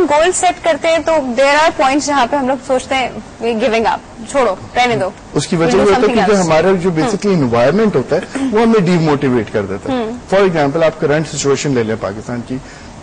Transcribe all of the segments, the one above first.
ہم goal set کرتے ہیں تو دیر آر پوائنٹس جہاں پہ ہم لوگ سوچتے ہیں گیونگ اپ, چھوڑو رہنے دو. اس کی وجہ یہ ہوتا ہے کیونکہ ہمارا جو بیسکلی انوائرمنٹ ہوتا ہے وہ ہمیں ڈی موٹیویٹ کر دیتا ہے. فار ایگزامپل آپ کرنٹ سچویشن لے لیں پاکستان کی,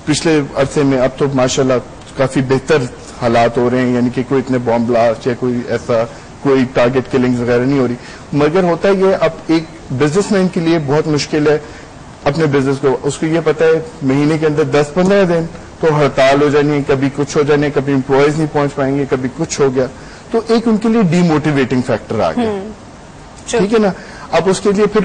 پچھلے عرصے میں اب تو ماشاءاللہ کافی بہتر حالات ہو رہے ہیں, یعنی کہ کوئی اتنے بام بلاسٹ یا کوئی ایسا کوئی ٹارگیٹ کلنگز وغیرہ نہیں ہو رہی. مگر ہوتا ہے یہ اب ایک بزنس مین کے لیے بہت مشکل ہے اپنے بزنس کو, اس کو یہ پتا ہے مہینے کے اندر 10-15 دن تو ہڑتال ہو جانی ہے, کبھی کچھ ہو جانے, کبھی امپلائیز نہیں پہنچ پائیں گے, کبھی کچھ ہو گیا, تو ایک ان کے لیے ڈی موٹیویٹنگ فیکٹر آ گیا. ٹھیک ہے نا. اب اس کے لیے پھر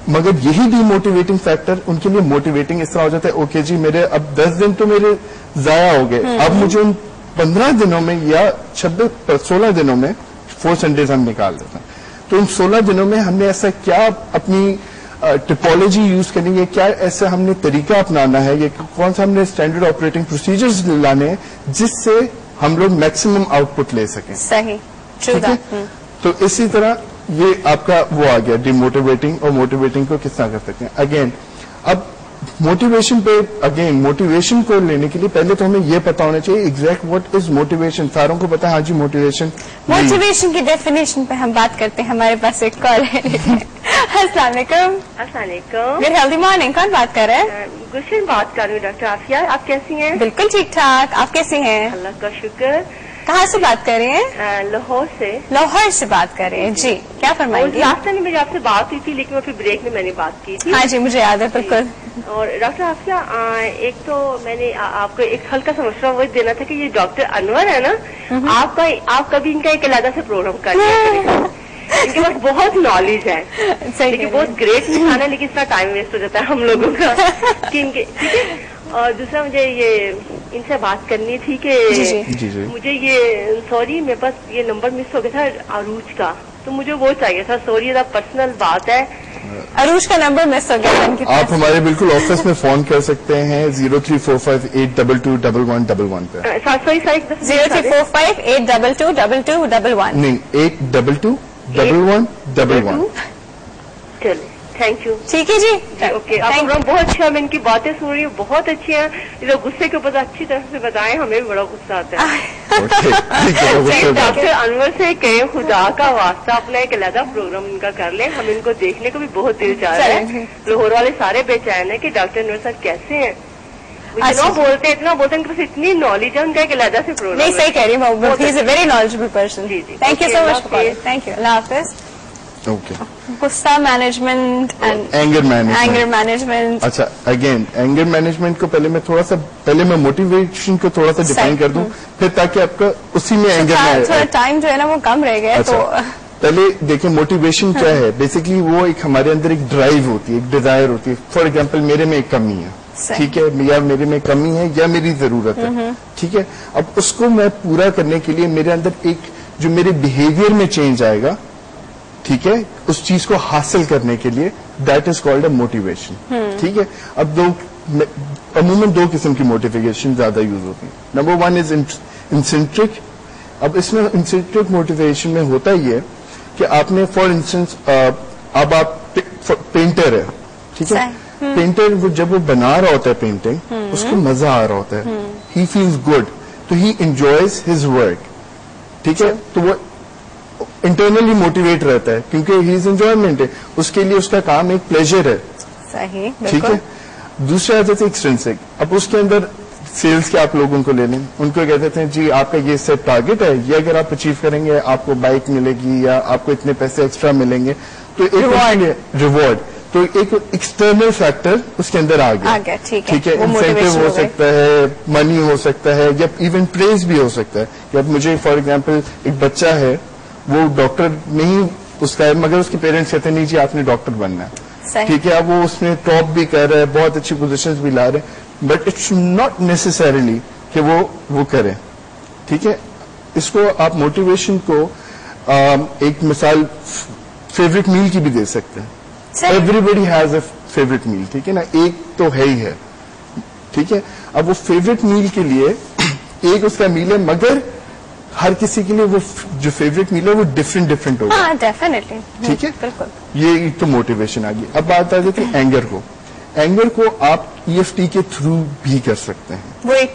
مگر یہی ڈی موٹیویٹنگ فیکٹر ان کے لیے موٹیویٹنگ اس طرح ہو جاتا ہے, اوکے جی میرے اب 10 دن تو میرے ضائع ہو گئے, اب مجھے ان 15 دنوں میں یا 16 دنوں میں 4 سنڈیز ہم نکال دیتے ہیں, تو ان 16 دنوں میں ہم نے ایسا کیا اپنی ٹپالوجی یوز کرنی ہے, کیا ایسا ہم نے طریقہ اپنانا ہے, یہ کون سا ہم نے اسٹینڈرڈ آپریٹنگ پروسیجرز لانے ہیں جس سے ہم لوگ میکسیمم آؤٹ پٹ لے سکیں. صحیح. ٹھیک ہے. تو اسی طرح یہ آپ کا وہ آ گیا ڈی موٹیویٹنگ, اور موٹیویٹنگ کو کس طرح کر سکتے ہیں. اگین اب موٹیویشن پہ موٹیویشن کو لینے کے لیے پہلے تو ہمیں یہ پتا ہونا چاہیے ایگزیکٹ واٹ از موٹیویشن. ساروں کو پتا ہے ہاں جی موٹیویشن کی ڈیفینیشن پہ ہم بات کرتے ہیں. ہمارے پاس ایک کال ہے. السلام علیکم. السلام علیکم. Good healthy morning. کون بات کر رہے ہیں؟ گلشن بات کر رہی ہوں. ڈاکٹر عافیہ, آپ کیسی ہیں؟ بالکل ٹھیک ٹھاک. آپ کیسی ہیں؟ اللہ کا شکر. کہاں سے بات کر رہی ہیں؟ لاہور سے. لاہور سے بات کر رہے ہیں جی. کیا فرمائیں گے؟ لاسٹ ٹائم میری آپ سے بات ہوئی تھی لیکن پھر بریک میں نے بات کی تھی. ہاں جی مجھے یاد ہے بالکل. اور ڈاکٹر عافیہ ایک تو میں نے آپ کو ایک ہلکا سا مشورہ وہ دینا تھا کہ یہ ڈاکٹر انور ہے نا, آپ کبھی ان کا ایک علیحدہ سے پروگرام کر لیا. ان کے پاس بہت نالج ہے, لیکن بہت گریٹ انسان ہے, لیکن اس کا ٹائم ویسٹ ہو جاتا ہے ہم لوگوں کا. ٹھیک ہے. اور دوسرا مجھے یہ ان سے بات کرنی تھی کہ مجھے یہ سوری میرے پاس یہ نمبر مس ہو گیا تھا عروج کا, تو مجھے وہ چاہیے تھا. سوری پرسنل بات ہے, عروج کا نمبر مس ہو گیا. آپ ہمارے بالکل آفس میں فون کر سکتے ہیں 0345822111 پہ. 0345822211 نہیں 8221111. چلے تھینک یو. ٹھیک ہے جی. اوکے. آپ پروگرام بہت اچھا, میں ان کی باتیں سن رہی ہوں, بہت اچھی ہیں. ادھر غصے کے اوپر اچھی طرح سے بتائیں, ہمیں بھی بڑا غصہ آتا ہے. ڈاکٹر انور سے کہیں خدا کا واسطہ اپنا ایک علیحدہ پروگرام ان کا کر لیں, ہم ان کو دیکھنے کو بھی بہت دل چاہ رہے ہیں. لاہور والے سارے بے چین ہیں کہ ڈاکٹر انور صاحب کیسے ہیں. اتنا بولتے ہیں ان کے پاس اتنی نالج ہے, ان کا ایک علیحدہ سے پروگرام. نہیں صحیح کہہ رہی ہوں, she is a very knowledgeable person. جی جی. Thank you so much. Thank you. اللہ حافظ. غصہ مینجمنٹ اینڈ اینگر مینجمنٹ. اچھا اگین اینگر مینجمنٹ کو پہلے میں موٹیویشن کو تھوڑا سا ڈیفائن کر دوں, پھر تاکہ آپ کا اسی میں اینگر تھوڑا ٹائم جو ہے نا وہ کم رہ گیا. تو پہلے دیکھیں موٹیویشن کیا ہے. بیسکلی وہ ایک ہمارے اندر ایک ڈرائیو ہوتی ہے, ایک ڈیزائر ہوتی ہے. فار ایگزامپل میرے میں ایک کمی ہے, ٹھیک ہے, یا میرے میں کمی ہے یا میری ضرورت ہے, ٹھیک ہے. اب اس کو میں پورا کرنے کے لیے میرے اندر ایک جو میرے بہیویئر میں چینج آئے گا, ٹھیک ہے, اس چیز کو حاصل کرنے کے لیے, that is called a motivation. ٹھیک ہے. اب عموماً 2 قسم کی موٹیویشن زیادہ یوز ہوتی ہیں. نمبر 1 از انسینٹرک. اب اس میں انسینٹرک موٹیویشن میں ہوتا یہ کہ آپ نے فار انسٹنس اب آپ پینٹر ہے, ٹھیک ہے. پینٹر جب وہ بنا رہا ہوتا ہے پینٹنگ, اس کو مزہ آ رہا ہوتا ہے, ہی فیلز گڈ, تو ہی انجوائز ہز ورک. ٹھیک ہے. تو وہ انٹرنلی موٹیویٹ رہتا ہے کیونکہ ہی از انجوائمنٹ ہے, اس کے لیے اس کا کام ایک پلیزر ہے. صحیح. ٹھیک ہے. دوسرا آ جاتا ہے ایکسٹرنسک. اب اس کے اندر سیلس کے آپ لوگوں کو لے لیں, ان کو کہتے ہیں جی آپ کا یہ سیٹ ٹارگیٹ ہے, یہ اگر آپ اچیو کریں گے آپ کو بائک ملے گی یا آپ کو اتنے پیسے ایکسٹرا ملیں گے. تو ایک ریوارڈ, تو ایک ایکسٹرنل فیکٹر اس کے اندر آ گیا. ٹھیک ہے. انسینٹو ہو سکتا ہے, منی ہو سکتا ہے, یا ایون پریز بھی ہو سکتا ہے. جب مجھے فار ایگزامپل ایک بچہ ہے, وہ ڈاکٹر نہیں اس کا ہے, مگر اس کے پیرنٹس کہتے ہیں نہیں جی آپ نے ڈاکٹر بننا ہے. ٹھیک ہے. اب وہ اس میں ٹاپ بھی کر رہا ہے, بہت اچھی پوزیشن بھی لا رہے ہیں, بٹ اٹس ناٹ نیسسریلی کہ وہ کرے. ٹھیک ہے. اس کو آپ موٹیویشن کو ایک مثال فیوریٹ میل کی بھی دے سکتے ہیں. Everybody has a favourite meal, ٹھیک ہے نا, ایک تو ہے ہی ہے. ٹھیک ہے. اب وہ فیوریٹ میل کے لیے ایک اس کا میل ہے, مگر ہر کسی کے لیے وہ جو فیوریٹ میل ہے وہ ڈفرینٹ ہوگا. ہاں ڈیفینیٹلی. ٹھیک ہے. بالکل. یہ تو موٹیویشن آ گئی. اب بات آ جاتی ہے اینگر کو. اینگر کو آپ EFT کے تھرو بھی کر سکتے ہیں. وہ ایک